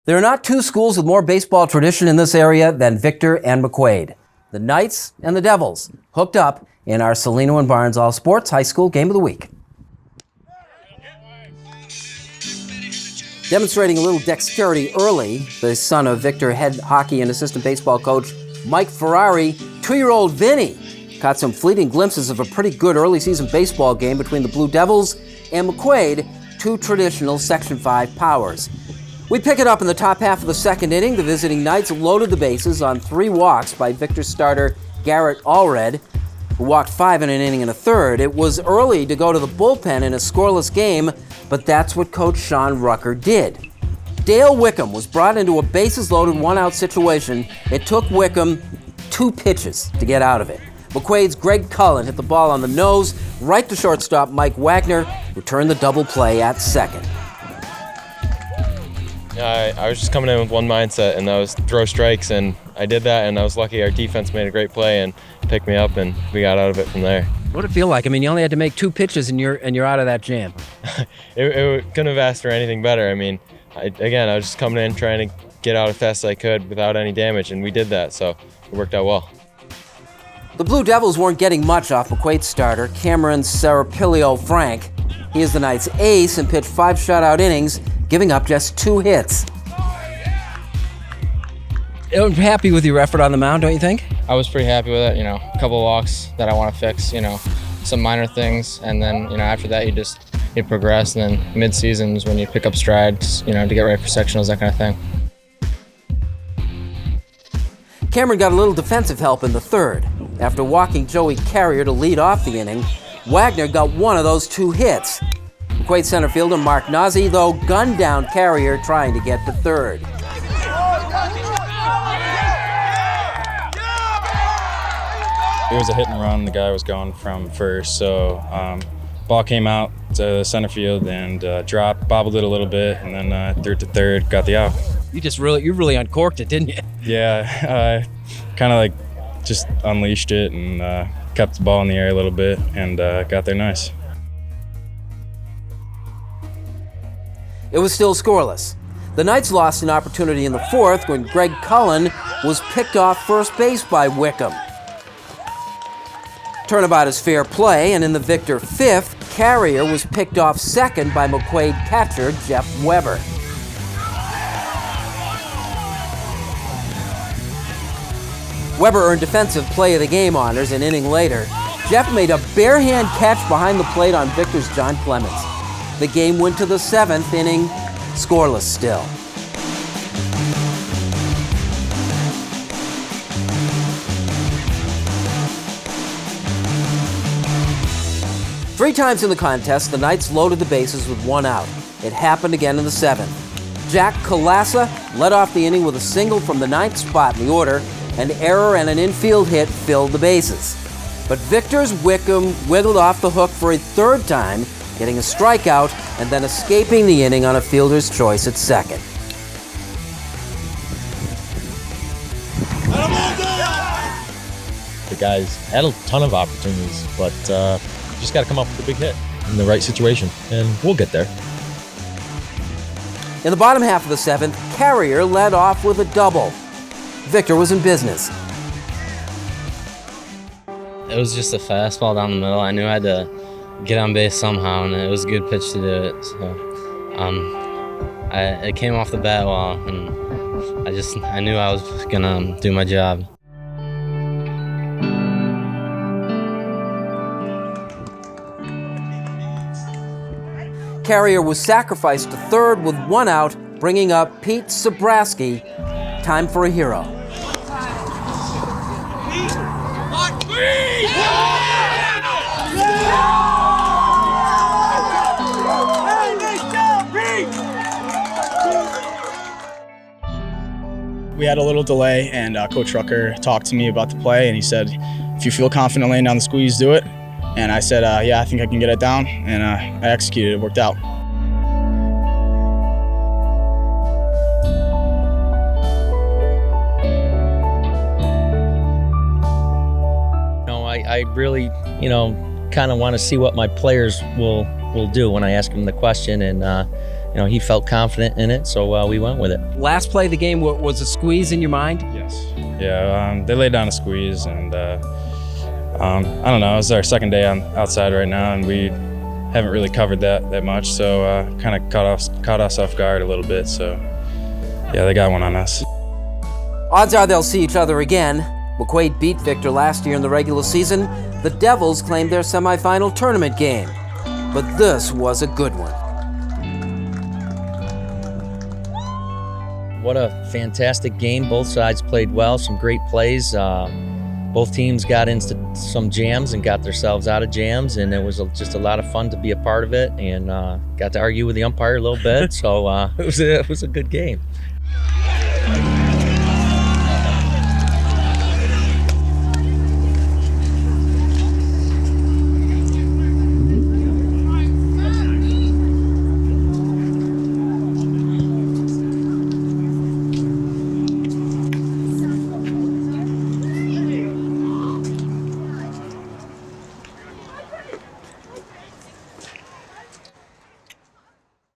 There are not two schools with more baseball tradition in this area than Victor and McQuaid. The Knights and the Devils hooked up in our Salino and Barnes All Sports High School Game of the Week. Demonstrating a little dexterity early, the son of Victor head hockey and assistant baseball coach Mike Ferrari, 2-year-old Vinny caught some fleeting glimpses of a pretty good early season baseball game between the Blue Devils and McQuaid, two traditional Section 5 powers. We pick it up in the top half of the second inning. The visiting Knights loaded the bases on 3 walks by Victor's starter Garrett Allred, who walked 5 in an inning and a third. It was early to go to the bullpen in a scoreless game, but that's what Coach Sean Rucker did. Dale Wickham was brought into a bases-loaded one-out situation. It took Wickham 2 pitches to get out of it. McQuaid's Greg Cullen hit the ball on the nose, right to shortstop Mike Wagner, who turned the double play at second. I was just coming in with one mindset, and that was throw strikes, and I did that, and I was lucky our defense made a great play and picked me up, and we got out of it from there. What did it feel like? I mean, you only had to make 2 pitches, and you're out of that jam. it couldn't have asked for anything better. I mean, I was just coming in trying to get out as fast as I could without any damage, and we did that, so it worked out well. The Blue Devils weren't getting much off McQuaid's starter, Cameron Serapilio-Frank. He is the Knights' ace and pitched 5 shutout innings, giving up just 2 hits. You're happy with your effort on the mound, don't you think? I was pretty happy with it, a couple walks that I want to fix, some minor things, and then, after that you progress, and then mid-season is when you pick up strides, to get ready for sectionals, that kind of thing. Cameron got a little defensive help in the third. After walking Joey Carrier to lead off the inning, Wagner got one of those 2 hits. McQuaid center fielder Mark Nazi, though, gunned down Carrier trying to get to third. It was a hit and run. The guy was going from first, so ball came out to center field and dropped, bobbled it a little bit, and then threw it to third, got the out. You really uncorked it, didn't you? Yeah, kind of just unleashed it and kept the ball in the air a little bit and got there nice. It was still scoreless. The Knights lost an opportunity in the fourth when Greg Cullen was picked off first base by Wickham. Turnabout is fair play, and in the Victor fifth, Carrier was picked off second by McQuaid catcher Jeff Weber. Weber earned defensive play of the game honors an inning later. Jeff made a bare-hand catch behind the plate on Victor's John Clemens. The game went to the 7th inning, scoreless still. Three times in the contest, the Knights loaded the bases with 1 out. It happened again in the 7th. Jack Kalasa led off the inning with a single from the 9th spot in the order. An error and an infield hit filled the bases. But Victor's Wickham wiggled off the hook for a 3rd time, getting a strikeout and then escaping the inning on a fielder's choice at second. The guys had a ton of opportunities, but just got to come up with a big hit in the right situation, and we'll get there. In the bottom half of the 7th, Carrier led off with a double. Victor was in business. It was just a fastball down the middle. I knew I had to get on base somehow, and it was a good pitch to do it. So it came off the bat well, and I knew I was gonna do my job. Carrier was sacrificed to third with 1 out, bringing up Pete Sabraski. Time for a hero. We had a little delay, and Coach Rucker talked to me about the play, and he said, if you feel confident laying down the squeeze, do it. And I said, yeah, I think I can get it down, and I executed. It worked out. I really, kind of want to see what my players will do when I ask them the question, and he felt confident in it, so we went with it. Last play of the game was a squeeze in your mind? Yes. Yeah, they laid down a squeeze, and I don't know, it's our second day outside right now, and we haven't really covered that much, so kind of caught us off guard a little bit, so yeah, they got one on us. Odds are they'll see each other again. McQuaid beat Victor last year in the regular season. The Devils claimed their semifinal tournament game, but this was a good one. What a fantastic game. Both sides played well, some great plays. Both teams got into some jams and got themselves out of jams, and it was just a lot of fun to be a part of it, and got to argue with the umpire a little bit, so it was a good game.